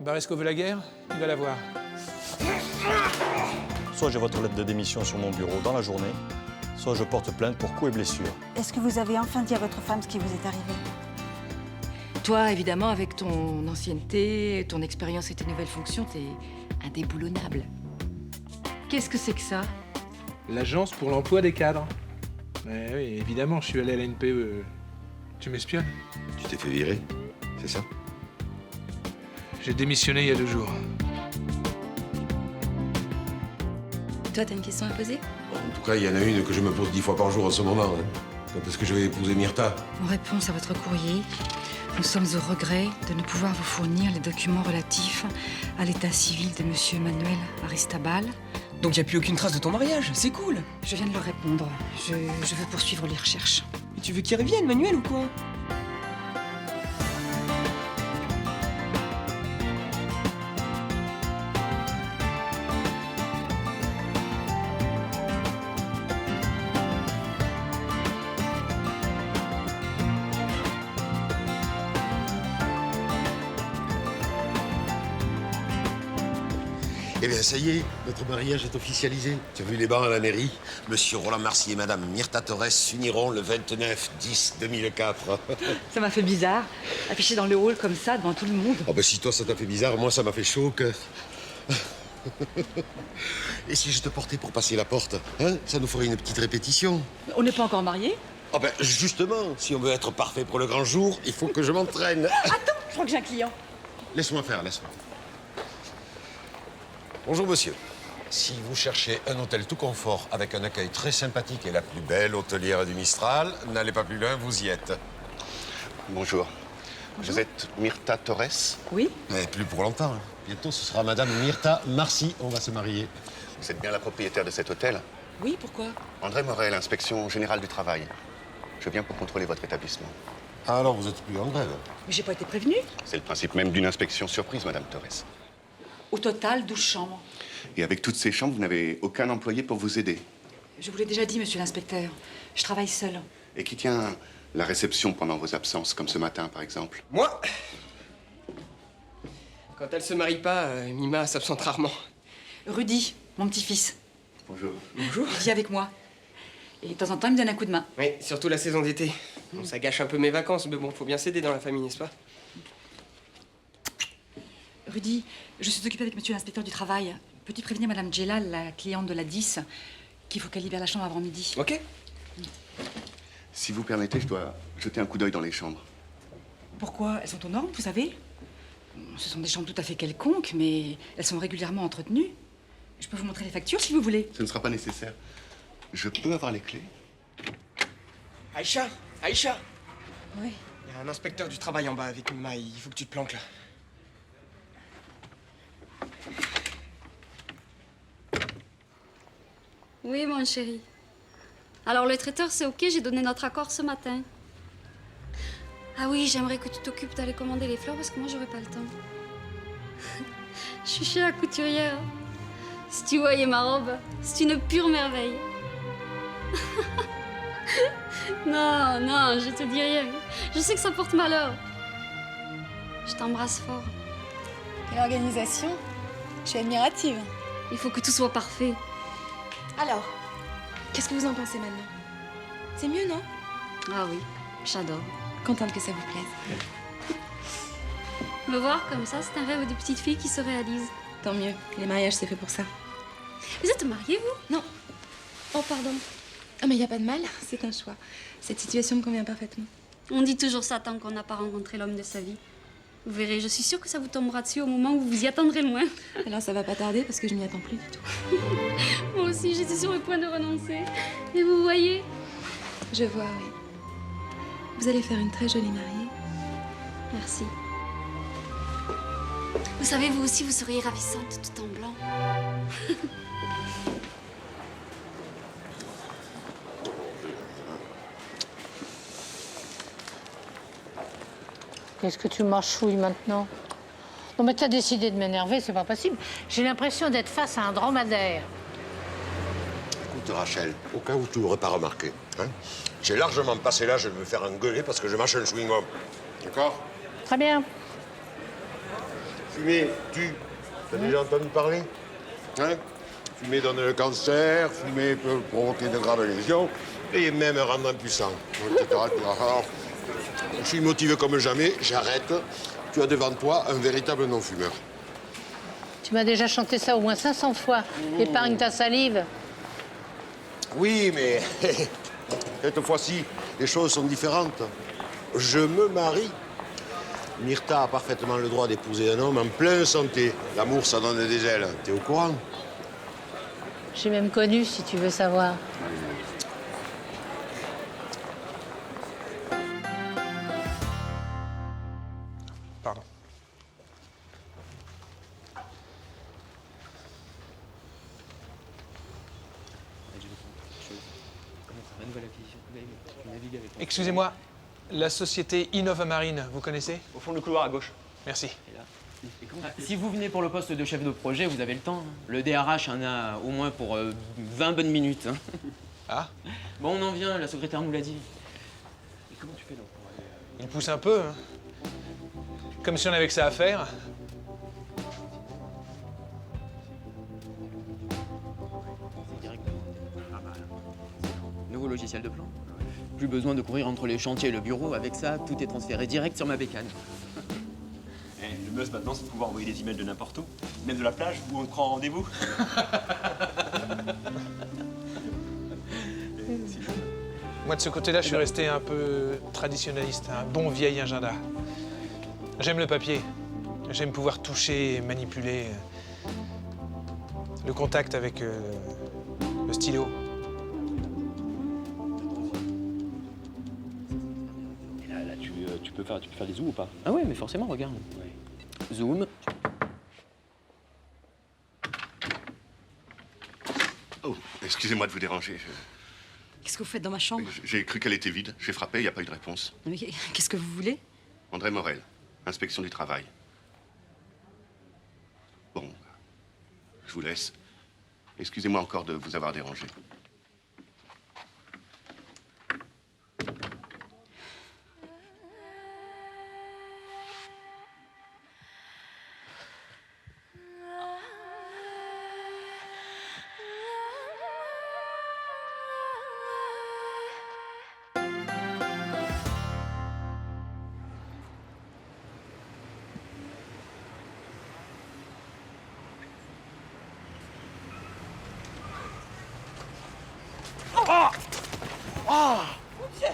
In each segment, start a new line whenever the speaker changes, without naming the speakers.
Baresco veut la guerre, il va la voir.
Soit j'ai votre lettre de démission sur mon bureau dans la journée, soit je porte plainte pour coups et blessures.
Est-ce que vous avez enfin dit à votre femme ce qui vous est arrivé?
Toi, évidemment, avec ton ancienneté, ton expérience et tes nouvelles fonctions, t'es indéboulonnable. Qu'est-ce que c'est que ça?
L'agence pour l'emploi des cadres. Mais oui, évidemment, je suis allé à la NPE. Tu m'espionnes?
Tu t'es fait virer, c'est ça?
J'ai démissionné il y a 2 jours.
Toi, t'as une question à poser?
En tout cas, il y en a une que je me pose 10 fois par jour en ce moment. Hein. Quand est-ce que je vais épouser Myrta?
En réponse à votre courrier, nous sommes au regret de ne pouvoir vous fournir les documents relatifs à l'état civil de Monsieur Manuel Aristabal.
Donc y a plus aucune trace de ton mariage, c'est cool.
Je viens de leur répondre. Je veux poursuivre les recherches.
Mais tu veux qu'il revienne, Manuel, ou quoi?
Eh bien, ça y est, notre mariage est officialisé. Tu as vu les bancs à la mairie? Monsieur Roland Marcy et Madame Myrta Torres s'uniront le 29/10/2004.
Ça m'a fait bizarre, affiché dans le hall comme ça, devant tout le monde.
Oh ben si toi ça t'a fait bizarre, moi ça m'a fait chaud au cœur. Et si je te portais pour passer la porte, hein? Ça nous ferait une petite répétition.
On n'est pas encore mariés?
Ah ben justement, si on veut être parfait pour le grand jour, il faut que je m'entraîne.
Attends, je crois que j'ai un client.
Laisse-moi faire, laisse-moi. Bonjour monsieur. Si vous cherchez un hôtel tout confort avec un accueil très sympathique et la plus belle hôtelière du Mistral, n'allez pas plus loin, vous y êtes.
Bonjour. Vous êtes Myrta Torres?
Oui?
Mais plus pour longtemps. Hein. Bientôt, ce sera Madame Myrta Marcy. On va se marier.
Vous êtes bien la propriétaire de cet hôtel?
Oui, pourquoi?
André Morel, inspection générale du travail. Je viens pour contrôler votre établissement.
Ah, alors vous êtes plus en grève?
Mais j'ai pas été prévenue.
C'est le principe même d'une inspection surprise, Madame Torres.
Au total, 12 chambres.
Et avec toutes ces chambres, vous n'avez aucun employé pour vous aider.
Je vous l'ai déjà dit, monsieur l'inspecteur. Je travaille seule.
Et qui tient la réception pendant vos absences, comme ce matin, par exemple?
Moi? Quand elle se marie pas, Mima s'absente rarement.
Rudy, mon petit-fils.
Bonjour.
Bonjour.
Il vit avec moi. Et de temps en temps, il me donne un coup de main.
Oui, surtout la saison d'été. Bon, ça gâche un peu mes vacances, mais bon, faut bien s'aider dans la famille, n'est-ce pas?
Rudy, je suis occupée avec monsieur l'inspecteur du travail. Peux-tu prévenir madame Djellal, la cliente de la 10, qu'il faut qu'elle libère la chambre avant midi?
Ok.
Si vous permettez, je dois jeter un coup d'œil dans les chambres.
Pourquoi? Elles sont aux normes, vous savez? Ce sont des chambres tout à fait quelconques, mais elles sont régulièrement entretenues. Je peux vous montrer les factures si vous voulez.
Ce ne sera pas nécessaire. Je peux avoir les clés?
Aïcha! Aïcha!
Oui.
Il y a un inspecteur du travail en bas avec Mima, il faut que tu te planques là.
Oui, mon chéri. Alors, le traiteur, c'est OK, j'ai donné notre accord ce matin. Ah oui, j'aimerais que tu t'occupes d'aller commander les fleurs parce que moi, j'aurai pas le temps. Je suis chez la couturière. Si tu voyais ma robe, c'est une pure merveille. Non, non, je te dis rien. Je sais que ça porte malheur. Je t'embrasse fort.
Quelle organisation! Je suis admirative.
Il faut que tout soit parfait.
Alors, qu'est-ce que vous en pensez maintenant? C'est mieux, non?
Ah oui, j'adore.
Contente que ça vous plaise.
Me voir comme ça, c'est un rêve de petite fille qui se réalise.
Tant mieux, les mariages, c'est fait pour ça.
Vous êtes mariés, vous?
Non.
Oh, pardon.
Ah, mais il n'y a pas de mal, c'est un choix. Cette situation me convient parfaitement.
On dit toujours ça tant qu'on n'a pas rencontré l'homme de sa vie. Vous verrez, je suis sûre que ça vous tombera dessus au moment où vous vous y attendrez le moins.
Alors ça va pas tarder parce que je m'y attends plus du tout.
Moi aussi, j'étais sur le point de renoncer. Et vous voyez?
Je vois, oui. Vous allez faire une très jolie mariée.
Merci. Vous savez, vous aussi, vous seriez ravissante tout en blanc.
Qu'est-ce que tu mâchouilles maintenant? Non mais t'as décidé de m'énerver, c'est pas possible. J'ai l'impression d'être face à un dromadaire.
Écoute Rachel, au cas où tu n'aurais pas remarqué, hein, j'ai largement passé l'âge de me faire engueuler parce que je mâche un chewing-gum. D'accord?
Très bien.
fumer tue. T'as déjà entendu parler? Hein? Fumer donne le cancer, fumer peut provoquer de graves lésions et même rendre impuissant. Etc. Alors, je suis motivé comme jamais, j'arrête. Tu as devant toi un véritable non-fumeur.
Tu m'as déjà chanté ça au moins 500 fois. Épargne ta salive.
Oui, mais cette fois-ci, les choses sont différentes. Je me marie. Myrtha a parfaitement le droit d'épouser un homme en pleine santé. L'amour, ça donne des ailes. T'es au courant?
J'ai même connu, si tu veux savoir.
Pardon. Excusez-moi, la société Innova Marine, vous connaissez?
Au fond du couloir à gauche.
Merci.
Si vous venez pour le poste de chef de projet, vous avez le temps. Le DRH en a au moins pour 20 bonnes minutes.
Ah?
Bon, on en vient, la secrétaire nous l'a dit. Et comment tu fais donc?
Il pousse un peu, hein. Comme si on avait que ça à faire.
Nouveau logiciel de plan. Plus besoin de courir entre les chantiers et le bureau. Avec ça, tout est transféré direct sur ma bécane.
Le buzz maintenant, c'est de pouvoir envoyer des emails de n'importe où, même de la plage où on te prend rendez-vous.
Moi, de ce côté-là, je suis resté un peu traditionnaliste, un bon vieil agenda. J'aime le papier. J'aime pouvoir toucher et manipuler. Le contact avec le stylo.
Et là tu peux faire des zooms ou pas?
Ah ouais, mais forcément, regarde. Zoom.
Oh, excusez-moi de vous déranger.
Qu'est-ce que vous faites dans ma chambre?
J'ai cru qu'elle était vide. J'ai frappé, il n'y a pas eu de réponse.
Mais qu'est-ce que vous voulez?
André Morel, inspection du travail. Bon, je vous laisse. Excusez-moi encore de vous avoir dérangé.
Oh! Oh!
Mon Dieu!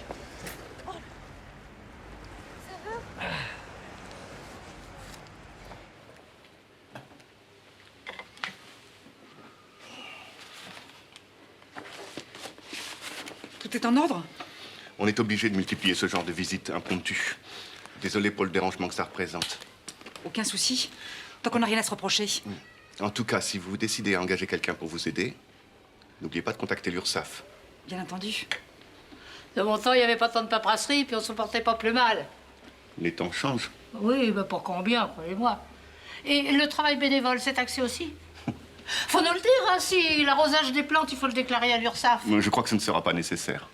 Tout est en ordre?
On est obligé de multiplier ce genre de visites impromptues. Désolé pour le dérangement que ça représente.
Aucun souci. Tant qu'on n'a rien à se reprocher.
En tout cas, si vous décidez à engager quelqu'un pour vous aider, n'oubliez pas de contacter l'URSSAF.
Bien entendu.
De mon temps, il n'y avait pas tant de paperasserie, puis on se portait pas plus mal.
Les temps changent.
Oui, mais pour combien, croyez-moi. Et le travail bénévole, c'est taxé aussi? Faut nous le dire, hein, si l'arrosage des plantes, il faut le déclarer à l'URSSAF.
Je crois que ce ne sera pas nécessaire.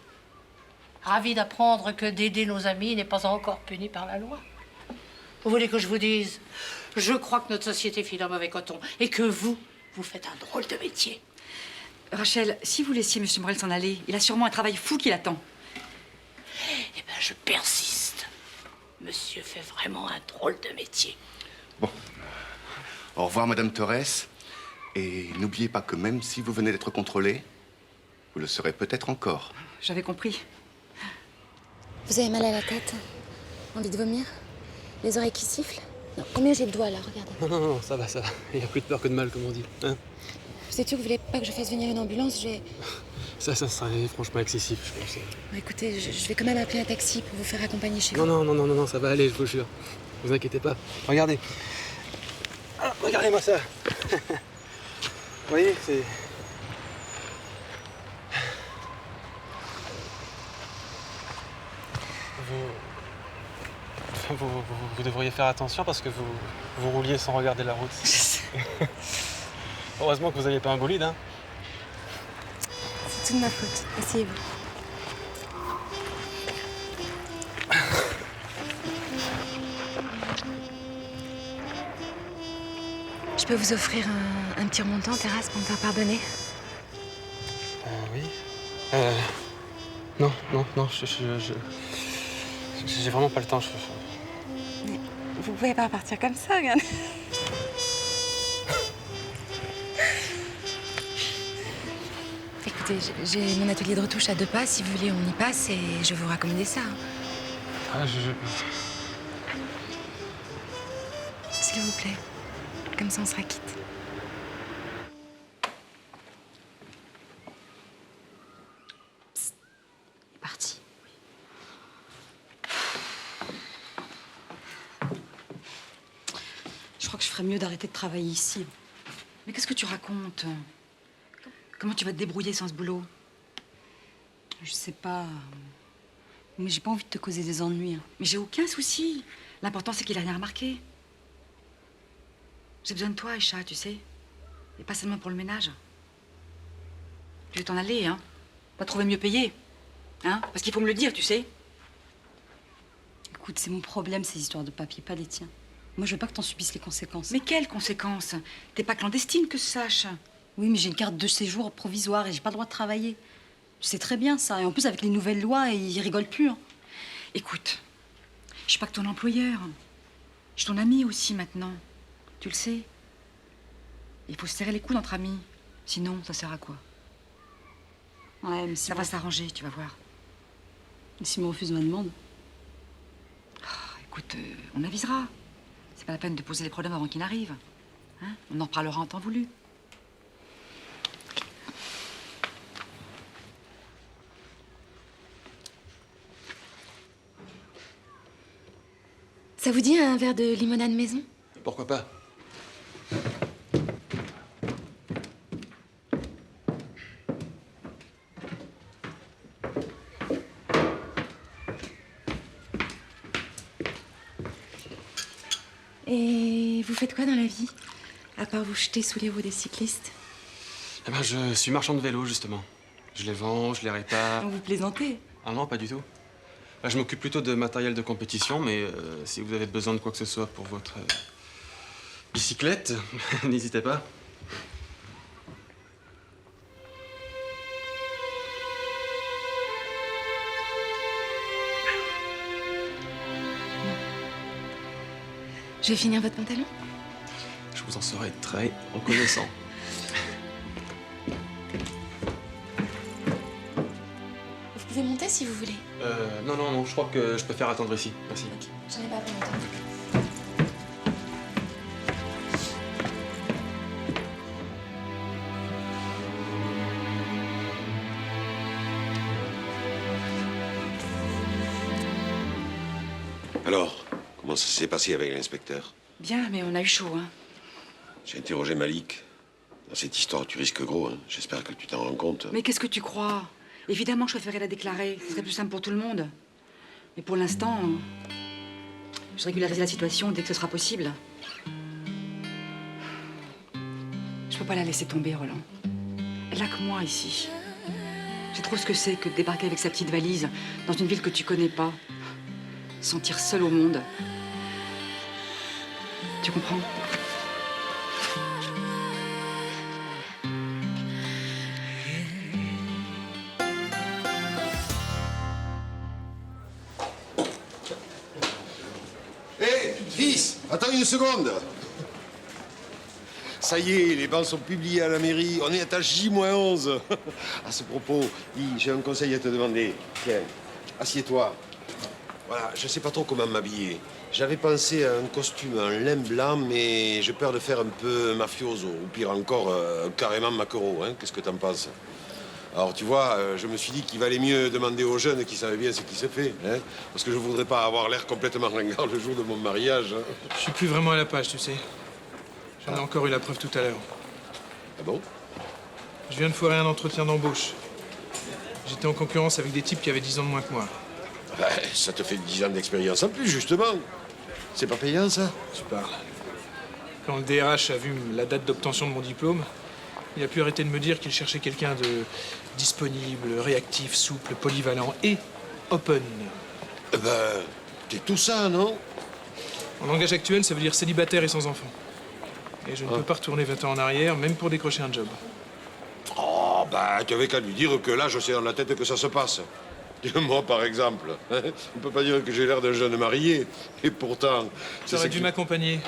Ravi d'apprendre que d'aider nos amis n'est pas encore puni par la loi. Vous voulez que je vous dise? Je crois que notre société file un mauvais coton et que vous faites un drôle de métier.
Rachel, si vous laissiez M. Morel s'en aller, il a sûrement un travail fou qui l'attend.
Eh ben, je persiste. Monsieur fait vraiment un drôle de métier.
Bon. Au revoir, Madame Torres. Et n'oubliez pas que même si vous venez d'être contrôlé, vous le serez peut-être encore.
J'avais compris.
Vous avez mal à la tête? Envie de vomir? Les oreilles qui sifflent? Non, combien j'ai de doigts là, regardez.
Non, ça va. Il y a plus de peur que de mal, comme on dit. Hein?
Vous êtes sûr que vous voulez pas que je fasse venir une ambulance?
Ça serait franchement excessif, je pense.
Bon, écoutez, je vais quand même appeler un taxi pour vous faire accompagner chez vous.
Non, ça va aller, je vous jure. Vous inquiétez pas. Regardez. Ah, regardez-moi ça. Vous voyez, c'est... Vous devriez faire attention parce que vous rouliez sans regarder la route. Heureusement que vous n'aviez pas un bolide, hein.
C'est toute ma faute. Asseyez-vous. Je peux vous offrir un petit remontant en terrasse pour me faire pardonner?
Oui. Non, j'ai vraiment pas le temps.
Mais vous pouvez pas partir comme ça, regarde.
Écoutez, j'ai mon atelier de retouche à 2 pas. Si vous voulez, on y passe et je vais vous raccommoder ça. S'il vous plaît. Comme ça, on sera quitte. Psst. Il est parti.
Je crois que je ferais mieux d'arrêter de travailler ici. Mais qu'est-ce que tu racontes? Comment tu vas te débrouiller sans ce boulot?
Je sais pas. Mais j'ai pas envie de te causer des ennuis.
Mais j'ai aucun souci. L'important, c'est qu'il a rien remarqué. J'ai besoin de toi, Aïcha, tu sais. Et pas seulement pour le ménage. Tu veux t'en aller, hein? Pas trouver mieux payé. Hein? Parce qu'il faut me le dire, tu sais.
Écoute, c'est mon problème, ces histoires de papier, pas les tiens. Moi, je veux pas que t'en subisses les conséquences.
Mais quelles conséquences? T'es pas clandestine, que je sache.
Oui, mais j'ai une carte de séjour provisoire et j'ai pas le droit de travailler. Tu sais très bien ça. Et en plus, avec les nouvelles lois, ils rigolent plus. Hein.
Écoute, je suis pas que ton employeur. Je suis ton ami aussi maintenant. Tu le sais. Il faut se serrer les coudes entre amis. Sinon, ça sert à quoi?
Ouais, mais si
ça va s'arranger, tu vas voir.
Et s'il me refuse ma demande?
Écoute, on avisera. C'est pas la peine de poser les problèmes avant qu'ils n'arrivent. Hein? On en parlera en temps voulu.
Ça vous dit un verre de limonade maison?
Pourquoi pas?
Et vous faites quoi dans la vie? À part vous jeter sous les roues des cyclistes?
Eh ben, je suis marchand de vélos, justement. Je les vends, je les répare.
Vous plaisantez?
Ah non, pas du tout. Là, je m'occupe plutôt de matériel de compétition, mais si vous avez besoin de quoi que ce soit pour votre bicyclette, n'hésitez pas.
Je vais finir votre pantalon?
Je vous en serai très reconnaissant.
Vous pouvez monter si vous voulez.
Non, je crois que je préfère attendre ici. Merci.
Ok, j'en ai pas pour longtemps.
Alors, comment ça s'est passé avec l'inspecteur?
Bien, mais on a eu chaud, hein.
J'ai interrogé Malik. Dans cette histoire, tu risques gros, hein. J'espère que tu t'en rends compte.
Mais qu'est-ce que tu crois? Évidemment, je préférais la déclarer. Ce serait plus simple pour tout le monde. Mais pour l'instant, je régulariserai la situation dès que ce sera possible. Je peux pas la laisser tomber, Roland. Elle a que moi ici. J'ai trop ce que c'est que de débarquer avec sa petite valise dans une ville que tu connais pas. Se sentir seule au monde. Tu comprends?
Fils, attends une seconde. Ça y est, les bancs sont publiés à la mairie. On est à J-11. À ce propos, dis, j'ai un conseil à te demander. Tiens, assieds-toi. Voilà, je sais pas trop comment m'habiller. J'avais pensé à un costume en lin blanc, mais j'ai peur de faire un peu mafioso. Ou pire encore, carrément maquereau. Hein? Qu'est-ce que t'en penses? Alors, tu vois, je me suis dit qu'il valait mieux demander aux jeunes qui savaient bien ce qui se fait. Hein? Parce que je voudrais pas avoir l'air complètement ringard le jour de mon mariage. Hein?
Je suis plus vraiment à la page, tu sais. J'en ai encore eu la preuve tout à l'heure.
Ah bon?
Je viens de foirer un entretien d'embauche. J'étais en concurrence avec des types qui avaient 10 ans de moins que moi.
Ouais, ça te fait 10 ans d'expérience en plus, justement. C'est pas payant, ça?
Tu parles. Quand le DRH a vu la date d'obtention de mon diplôme, il a pu arrêter de me dire qu'il cherchait quelqu'un de disponible, réactif, souple, polyvalent et open.
T'es tout ça, non?
En langage actuel, ça veut dire célibataire et sans enfant. Et je ne peux pas retourner 20 ans en arrière, même pour décrocher un job.
Oh, bah, tu avais qu'à lui dire que là, je sais dans la tête que ça se passe. Moi, par exemple. On ne peut pas dire que j'ai l'air d'un jeune marié. Et pourtant...
Tu aurais dû m'accompagner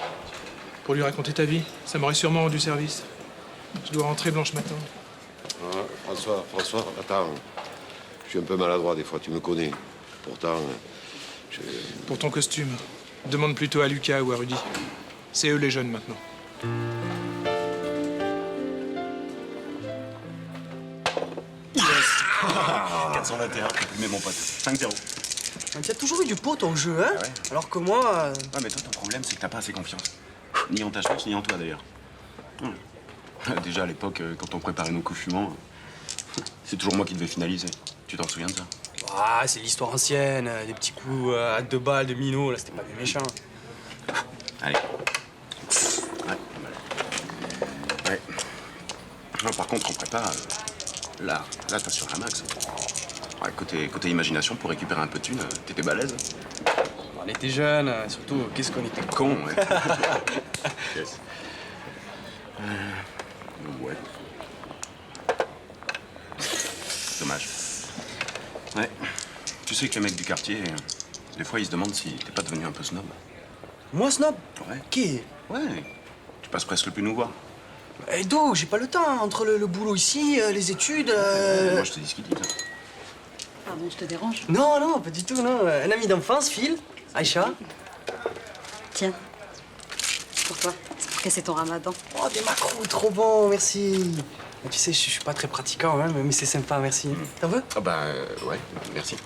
pour lui raconter ta vie. Ça m'aurait sûrement rendu service. Je dois rentrer, Blanche m'attend.
Ah, François, attends. Je suis un peu maladroit des fois, tu me connais. Pourtant,
Pour ton costume, demande plutôt à Lucas ou à Rudy. C'est eux les jeunes maintenant.
Ah 421, mais mon pote. 5-0.
Tu as toujours eu du pot au jeu, hein?
Ah ouais.
Alors que moi...
Ouais, mais toi, ton problème, c'est que t'as pas assez confiance. Ni en ta chance, ni en toi, d'ailleurs. Déjà, à l'époque, quand on préparait nos coups fumants, c'est toujours moi qui devais finaliser. Tu t'en souviens de ça?
Ah, c'est l'histoire ancienne, des petits coups à 2 balles de minot, là, c'était pas des méchants.
Allez. Ouais, pas mal. Ouais. Non, par contre, en prépa, là, t'as sur la max. Ouais, côté imagination, pour récupérer un peu de thunes, t'étais balèze.
On était jeunes, surtout, qu'est-ce qu'on était cons.
Ouais. Yes. Ouais. Dommage. Ouais. Tu sais que les mecs du quartier, des fois, ils se demandent si t'es pas devenu un peu snob.
Moi, snob?
Ouais.
Qui?
Ouais. Tu passes presque plus nous voir.
Eh, Do, j'ai pas le temps, entre le boulot ici, les études...
Moi, je te dis ce qu'il dit, là.
Pardon, je te dérange?
Non, non, pas du tout, non. Un ami d'enfance, Phil, Aïcha.
Tiens, pour toi, c'est pour casser ton ramadan.
Oh, des macros, trop bon, merci. Tu sais, je suis pas très pratiquant, hein, mais c'est sympa, merci. T'en veux?
Ah bah, ouais, merci.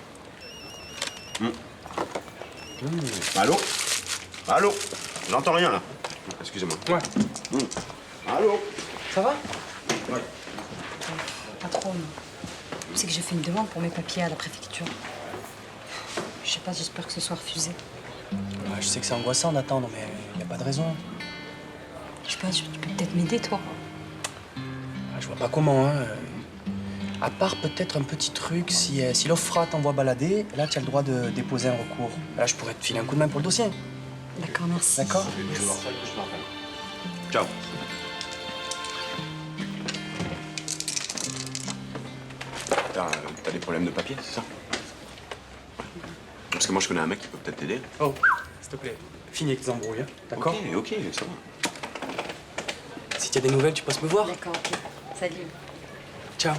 Allô? Allô? J'entends rien, là. Excusez-moi.
Ouais.
Allô?
Ça va?
Ouais.
Patronne, tu sais que j'ai fait une demande pour mes papiers à la préfecture. Je sais pas, j'espère que ce soit refusé.
Ouais, je sais que c'est angoissant d'attendre, mais y a pas de raison.
Je sais pas, tu peux peut-être m'aider, toi.
Je vois pas comment, hein. À part peut-être un petit truc, si l'OFRA t'envoie balader, là, tu as le droit de déposer un recours. Là, je pourrais te filer un coup de main pour le dossier.
D'accord, merci.
D'accord?
Ciao. T'as des problèmes de papier, c'est ça? Parce que moi, je connais un mec qui peut peut-être t'aider.
Oh, s'il te plaît, finis avec tes embrouilles, hein. D'accord?
Ok, ça va.
Si tu as des nouvelles, tu passes me voir.
D'accord, ok. Salut.
Ciao.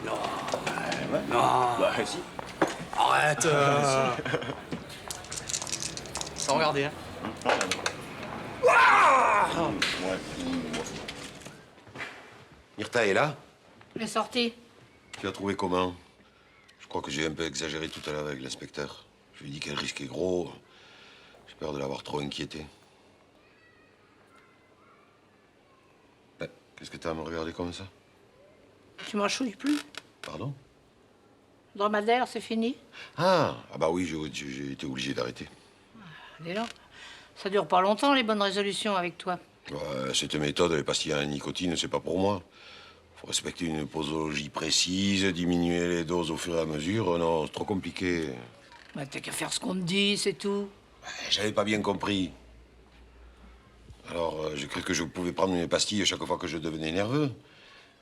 Ouais.
Non.
Bah, si.
Arrête. Sans regarder, hein.
Ouais.
Myrtha est là?
Elle est sortie.
Tu l'as trouvé comment? Je crois que j'ai un peu exagéré tout à l'heure avec l'inspecteur. Je lui ai dit qu'elle risquait gros. J'ai peur de l'avoir trop inquiétée. Ben, qu'est-ce que t'as à me regarder comme ça?
Tu m'en chouilles plus.
Pardon?
Dromadaire, c'est fini.
Ah bah oui, j'ai été obligé d'arrêter.
Allez là. Ça dure pas longtemps, les bonnes résolutions avec toi.
Ouais, cette méthode, les pastilles à la nicotine, c'est pas pour moi. Faut respecter une posologie précise, diminuer les doses au fur et à mesure. Non, c'est trop compliqué.
Bah, t'as qu'à faire ce qu'on te dit, c'est tout.
J'avais pas bien compris. Alors, j'ai cru que je pouvais prendre mes pastilles à chaque fois que je devenais nerveux.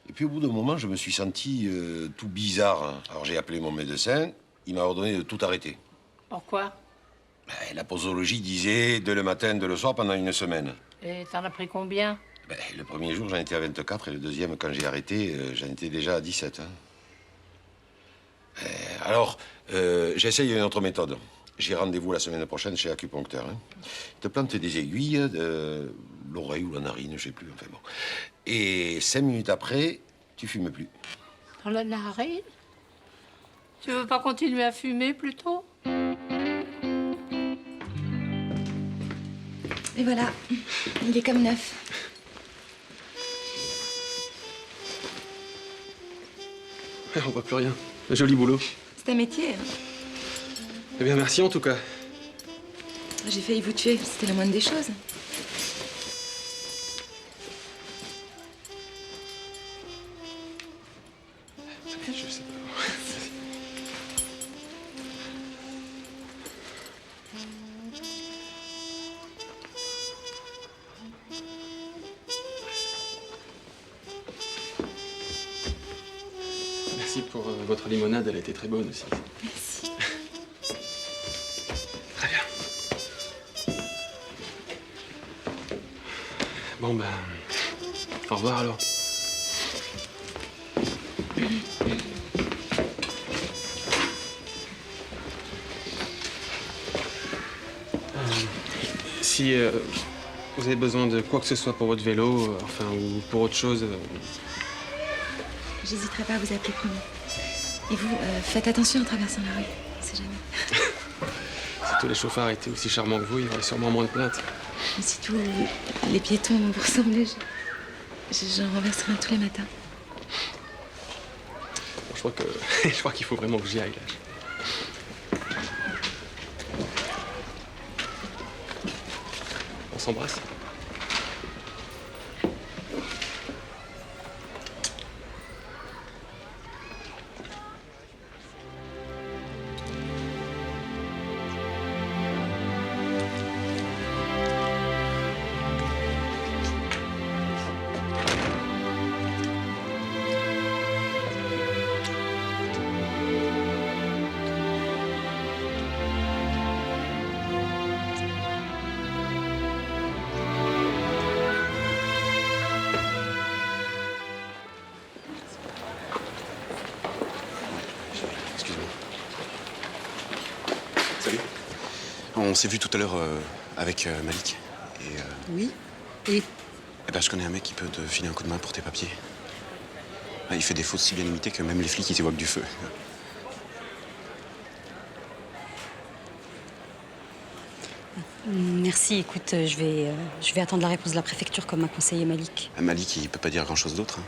Et puis, au bout d'un moment, je me suis senti tout bizarre. Alors, j'ai appelé mon médecin. Il m'a ordonné de tout arrêter.
Pourquoi?
La posologie disait 2 le matin, 2 le soir pendant une semaine.
Et t'en as pris combien?
Le premier jour, j'en étais à 24 et le deuxième, quand j'ai arrêté, j'en étais déjà à 17. Alors, j'essaye une autre méthode. J'ai rendez-vous la semaine prochaine chez l'acupuncteur. Il te plante des aiguilles, de l'oreille ou la narine, je sais plus, enfin bon. Et 5 minutes après, tu fumes plus.
Dans la narine? Tu veux pas continuer à fumer, plutôt?
Et voilà, il est comme neuf.
On voit plus rien. Joli boulot.
C'est un métier.
Eh bien, merci en tout cas.
J'ai failli vous tuer, c'était la moindre des choses.
Je sais pas. merci pour votre limonade, elle a été très bonne aussi.
Merci.
Très bien. Bon ben, au revoir alors. Si vous avez besoin de quoi que ce soit pour votre vélo, enfin, ou pour autre chose,
J'hésiterai pas à vous appeler, promis. Et vous, faites attention en traversant la rue. On sait jamais.
si tous les chauffards étaient aussi charmants que vous, il y aurait sûrement moins de plaintes.
Mais si tous les piétons vous ressemblaient, j'en renverserai un tous les matins.
Bon, je crois qu'il faut vraiment que j'y aille, là. On s'embrasse.
Salut. On s'est vu tout à l'heure avec Malik. Et,
Oui. Et
eh ben, je connais un mec qui peut te filer un coup de main pour tes papiers. Ah, il fait des fautes si bien imitées que même les flics, ils évoquent du feu.
merci, écoute, je vais attendre la réponse de la préfecture comme m'a conseillé Malik.
Malik, il peut pas dire grand-chose d'autre. Hein.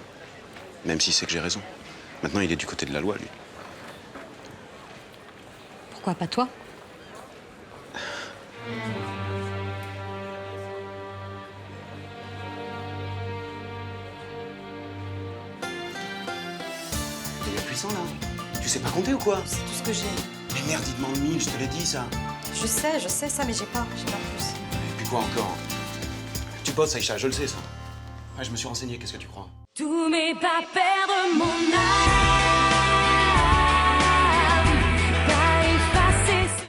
Même s'il sait que j'ai raison. Maintenant, il est du côté de la loi, lui.
Pourquoi pas toi?
T'es bien puissant, là. Tu sais pas compter ou quoi?
C'est tout ce que j'ai.
Mais merde, il demande 1000, je te l'ai dit, ça.
Je sais ça, mais j'ai pas plus.
Et puis quoi encore? Tu bosses, Aïcha, je le sais, ça. Ouais, je me suis renseigné, qu'est-ce que tu crois?
Tous mes pas perdre mon âme.